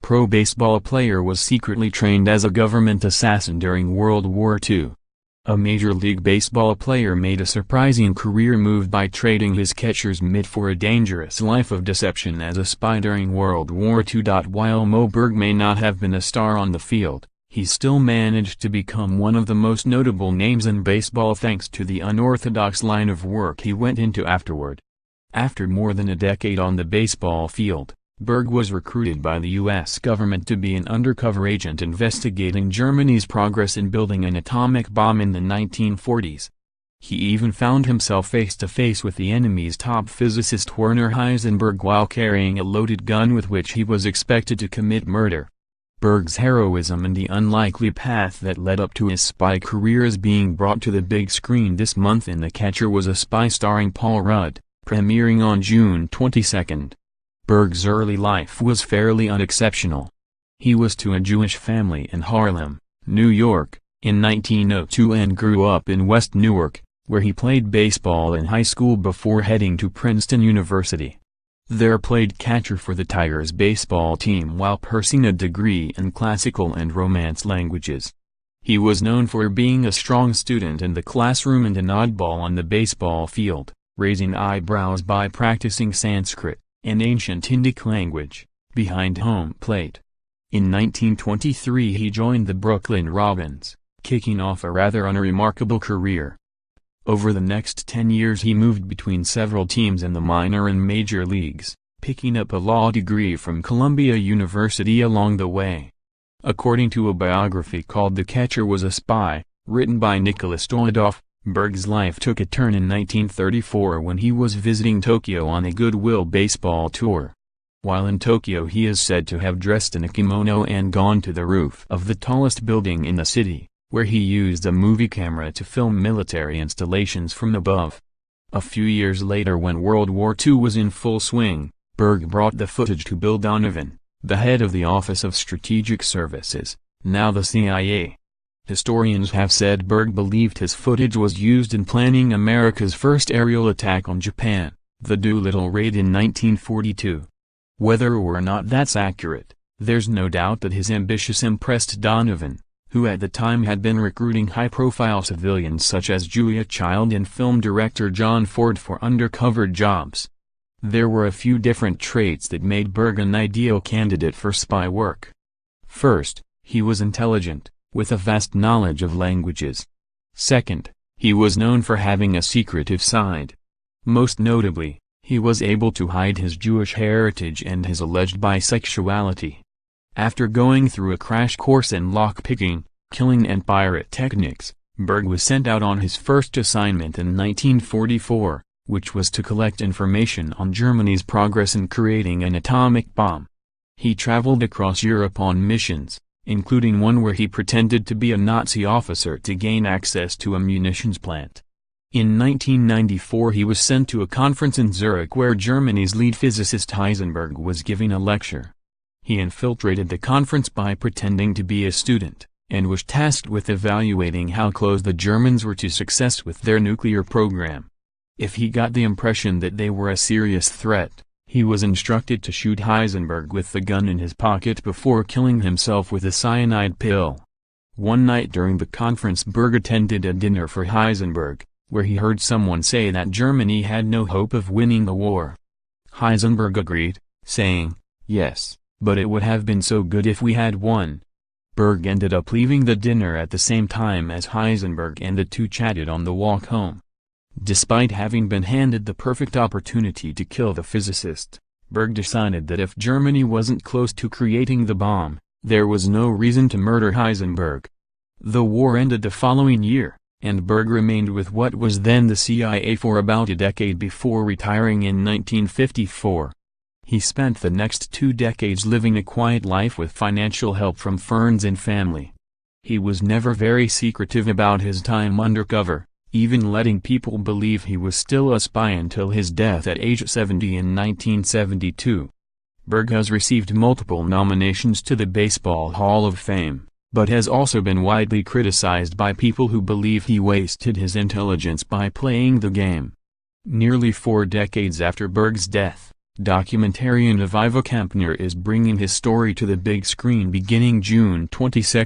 pro baseball player was secretly trained as a government assassin during World War II. A Major League Baseball player made a surprising career move by trading his catcher's mitt for a dangerous life of deception as a spy during World War II. While Moe Berg may not have been a star on the field, he still managed to become one of the most notable names in baseball thanks to the unorthodox line of work he went into afterward. After more than a decade on the baseball field, Berg was recruited by the U.S. government to be an undercover agent investigating Germany's progress in building an atomic bomb in the 1940s. He even found himself face-to-face with the enemy's top physicist Werner Heisenberg while carrying a loaded gun with which he was expected to commit murder. Berg's heroism and the unlikely path that led up to his spy career is being brought to the big screen this month in The Catcher Was a Spy starring Paul Rudd, premiering on June 22. Berg's early life was fairly unexceptional. He was to a Jewish family in Harlem, New York, in 1902 and grew up in West Newark, where he played baseball in high school before heading to Princeton University. There played catcher for the Tigers baseball team while pursuing a degree in classical and Romance languages. He was known for being a strong student in the classroom and an oddball on the baseball field, raising eyebrows by practicing Sanskrit, an ancient Indic language, behind home plate. In 1923 he joined the Brooklyn Robins, kicking off a rather unremarkable career. Over the next 10 years he moved between several teams in the minor and major leagues, picking up a law degree from Columbia University along the way. According to a biography called The Catcher Was a Spy, written by Nicholas Stoidoff, Berg's life took a turn in 1934 when he was visiting Tokyo on a Goodwill baseball tour. While in Tokyo he is said to have dressed in a kimono and gone to the roof of the tallest building in the city, where he used a movie camera to film military installations from above. A few years later when World War II was in full swing, Berg brought the footage to Bill Donovan, the head of the Office of Strategic Services, now the CIA. Historians have said Berg believed his footage was used in planning America's first aerial attack on Japan, the Doolittle raid in 1942. Whether or not that's accurate, there's no doubt that his ambitions impressed Donovan, who at the time had been recruiting high-profile civilians such as Julia Child and film director John Ford for undercover jobs. There were a few different traits that made Berg an ideal candidate for spy work. First, he was intelligent, with a vast knowledge of languages. Second, he was known for having a secretive side. Most notably, he was able to hide his Jewish heritage and his alleged bisexuality. After going through a crash course in lockpicking, killing and pirate techniques, Berg was sent out on his first assignment in 1944, which was to collect information on Germany's progress in creating an atomic bomb. He traveled across Europe on missions, including one where he pretended to be a Nazi officer to gain access to a munitions plant. In 1994 he was sent to a conference in Zurich where Germany's lead physicist Heisenberg was giving a lecture. He infiltrated the conference by pretending to be a student, and was tasked with evaluating how close the Germans were to success with their nuclear program. If he got the impression that they were a serious threat, he was instructed to shoot Heisenberg with the gun in his pocket before killing himself with a cyanide pill. One night during the conference Berg attended a dinner for Heisenberg, where he heard someone say that Germany had no hope of winning the war. Heisenberg agreed, saying, "Yes, but it would have been so good if we had won." Berg ended up leaving the dinner at the same time as Heisenberg and the two chatted on the walk home. Despite having been handed the perfect opportunity to kill the physicist, Berg decided that if Germany wasn't close to creating the bomb, there was no reason to murder Heisenberg. The war ended the following year, and Berg remained with what was then the CIA for about a decade before retiring in 1954. He spent the next 2 decades living a quiet life with financial help from friends and family. He was never very secretive about his time undercover, even letting people believe he was still a spy until his death at age 70 in 1972. Berg has received multiple nominations to the Baseball Hall of Fame, but has also been widely criticized by people who believe he wasted his intelligence by playing the game. Nearly 4 decades after Berg's death, Documentarian Aviva Campner is bringing his story to the big screen beginning June 22.